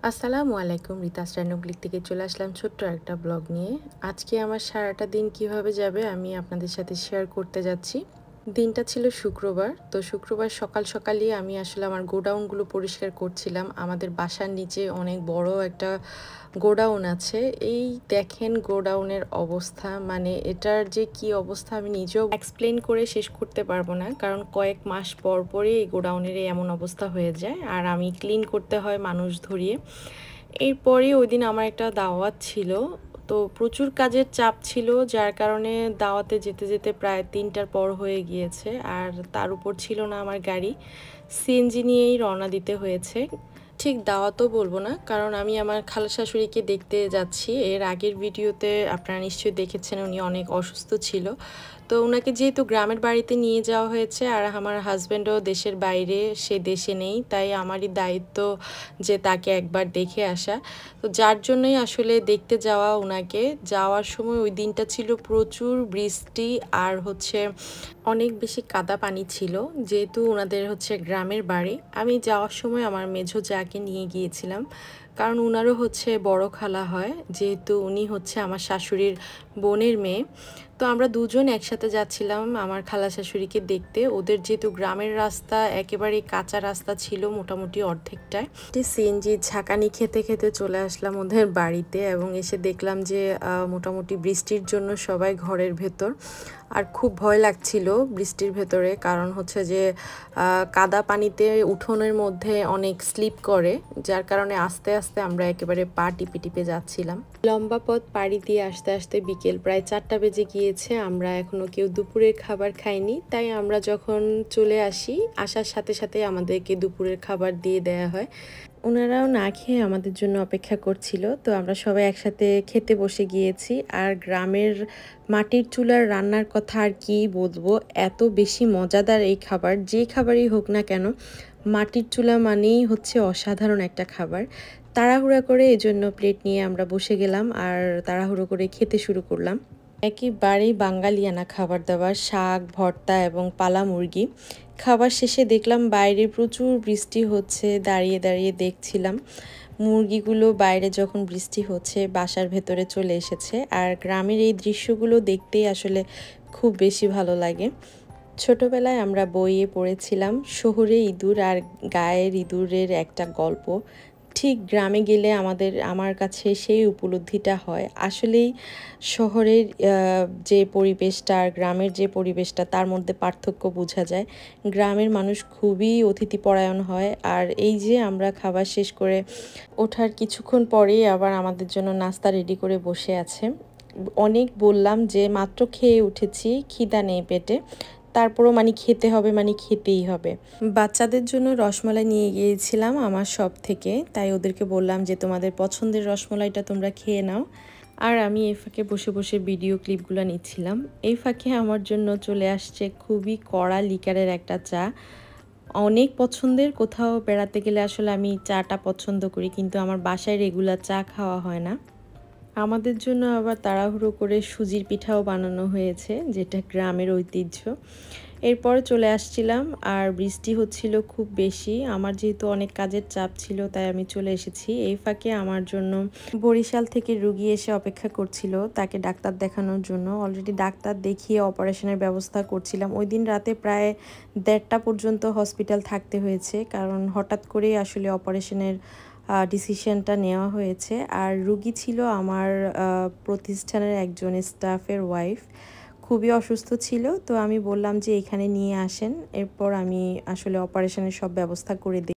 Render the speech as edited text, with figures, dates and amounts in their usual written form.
আসসালামু আলাইকুম। রিতা স্ট্যান্ডার্ড থেকে চলে আসলাম ছোট্ট একটা ব্লগ নিয়ে। আজকে আমার সারাটা দিন কিভাবে যাবে আমি আপনাদের সাথে শেয়ার করতে যাচ্ছি। দিনটা ছিল শুক্রবার। তো শুক্রবার সকাল সকালই আমি আসলে আমার গোডাউনগুলো পরিষ্কার করছিলাম। আমাদের বাসার নিচে অনেক বড় একটা গোডাউন আছে। এই দেখেন গোডাউনের অবস্থা, মানে এটার যে কি অবস্থা আমি নিজেও এক্সপ্লেন করে শেষ করতে পারবো না, কারণ কয়েক মাস পর পরই এই গোডাউনের এমন অবস্থা হয়ে যায় আর আমি ক্লিন করতে হয় মানুষ ধরিয়ে। এরপরে ওই দিন আমার একটা দাওয়াত ছিল, তো প্রচুর কাজের চাপ ছিল, যার কারণে দাওয়াতে যেতে যেতে প্রায় 3টার পর হয়ে গিয়েছে। আর তার উপর ছিল না আমার গাড়ি, সিএনজি নিয়েই রওনা দিতে হয়েছে। ঠিক দাওয়াতও বলবো না, কারণ আমি আমার খালা শাশুড়িকে দেখতে যাচ্ছি। এর আগের ভিডিওতে আপনারা নিশ্চয়ই দেখেছেন উনি অনেক অসুস্থ ছিল। তো ওনাকে যেহেতু গ্রামের বাড়িতে নিয়ে যাওয়া হয়েছে আর আমার হাজব্যান্ডও দেশের বাইরে, সে দেশে নেই, তাই আমারই দায়িত্ব যে তাকে একবার দেখে আসা। তো যার জন্যই আসলে দেখতে যাওয়া ওনাকে। যাওয়ার সময় ওই দিনটা ছিল প্রচুর বৃষ্টি আর অনেক বেশি কাদা পানি ছিল, যেহেতু ওনাদের গ্রামের বাড়ি। আমি যাওয়ার সময় আমার মেঝো যাকে নিয়ে গিয়েছিলাম, কারণ ওনারও বড় খালা হয়, যেহেতু উনি আমার শাশুড়ির বোনের মেয়ে। তো আমরা দুজন একসাথে যাচ্ছিলাম আমার খালা শাশুড়িকে দেখতে। ওদের যেহেতু গ্রামের রাস্তা একেবারে কাঁচা রাস্তা ছিল মোটামুটি অর্ধেকটায়। সিএনজি ঝাঁকানি খেতে খেতে চলে আসলাম ওদের বাড়িতে এবং এসে দেখলাম যে মোটামুটি বৃষ্টির জন্য সবাই ঘরের ভেতর। আর খুব ভয় লাগছিল বৃষ্টির ভেতরে, কারণ কাদা পানিতে উঠোনের মধ্যে অনেক স্লিপ করে, যার কারণে আস্তে আস্তে আমরা একেবারে পা টিপে টিপে যাচ্ছিলাম। লম্বা পথ পাড়ি দিয়ে আসতে আসতে বিকেল প্রায় 4টা বেজে গিয়েছে। আমরা এখনো কেউ দুপুরের খাবার খাইনি, তাই আমরা যখন চলে আসি আসার সাথে সাথে আমাদেরকে দুপুরের খাবার দিয়ে দেয়া হয়। ওনারাও না খেয়ে আমাদের জন্য অপেক্ষা করছিল, তো আমরা সবাই একসাথে খেতে বসে গিয়েছি। আর গ্রামের মাটির চুলার রান্নার কথা আর কি বলবো, এত বেশি মজাদার এই খাবার, যে খাবারই হোক না কেন মাটির চুলা মানেই অসাধারণ একটা খাবার। তাড়াহুড়া করে এজন্য প্লেট নিয়ে আমরা বসে গেলাম আর তাড়াহুড়ো করে খেতে শুরু করলাম। একেবারেই বাঙালিয়ানা খাবার দাবার, শাক ভর্তা এবং পালা মুরগি। খাবার শেষে দেখলাম বাইরে প্রচুর বৃষ্টি হচ্ছে, দাঁড়িয়ে দাঁড়িয়ে দেখছিলাম মুরগিগুলো বাইরে যখন বৃষ্টি হচ্ছে বাসার ভেতরে চলে এসেছে। আর গ্রামের এই দৃশ্যগুলো দেখতেই আসলে খুব বেশি ভালো লাগে। ছোটবেলায় আমরা বইয়ে পড়েছিলাম শহুরে ইঁদুর আর গায়ের ইঁদুরের একটা গল্প। ঠিক গ্রামে গেলে আমার কাছে সেই উপলব্ধিটা হয়। আসলেই শহরের যে পরিবেশটা আর গ্রামের যে পরিবেশটা, তার মধ্যে পার্থক্য বোঝা যায়। গ্রামের মানুষ খুবই অতিথিপরায়ণ হয়। আর এই যে আমরা খাবার শেষ করে ওঠার কিছুক্ষণ পরেই আবার আমাদের জন্য নাস্তা রেডি করে বসে আছে। অনেক বললাম যে মাত্র খেয়ে উঠেছি, খিদা নেই পেটে, তারপরও খেতে হবে, খেতেই হবে। বাচ্চাদের জন্য রসমালাই নিয়ে গিয়েছিলাম আমার শপ থেকে, তাই ওদেরকে বললাম যে তোমাদের পছন্দের রসমালাইটা তোমরা খেয়ে নাও। আর আমি এই ফাঁকে বসে বসে ভিডিও ক্লিপগুলো নিচ্ছিলাম। এই ফাঁকে আমার জন্য চলে আসছে খুবই কড়া লিকারের একটা চা। অনেক পছন্দের, কোথাও বেড়াতে গেলে আসলে আমি চাটা পছন্দ করি, কিন্তু আমার বাসায় রেগুলার চা খাওয়া হয় না। আমাদের জন্য আবার তাড়াহুড়ো করে সুজির পিঠাও বানানো হয়েছে, যেটা গ্রামের ঐতিহ্য। এরপর চলে আসছিলাম আর বৃষ্টি হচ্ছিল খুব বেশি। আমার যেহেতু অনেক কাজের চাপ ছিল, তাই আমি চলে এসেছি। এই ফাঁকে আমার জন্য বরিশাল থেকে রুগী এসে অপেক্ষা করছিল তাকে ডাক্তার দেখানোর জন্য। অলরেডি ডাক্তার দেখিয়ে অপারেশনের ব্যবস্থা করছিলাম। ওই দিন রাতে প্রায় 1:30টা পর্যন্ত হসপিটাল থাকতে হয়েছে, কারণ হঠাৎ করেই আসলে অপারেশনের ডিসিশনটা নেওয়া হয়েছে। আর রুগী ছিল আমার প্রতিষ্ঠানের একজন স্টাফের ওয়াইফ, খুবই অসুস্থ ছিল। তো আমি বললাম যে এখানে নিয়ে আসেন, এরপর আমি আসলে অপারেশনের সব ব্যবস্থা করে দিই।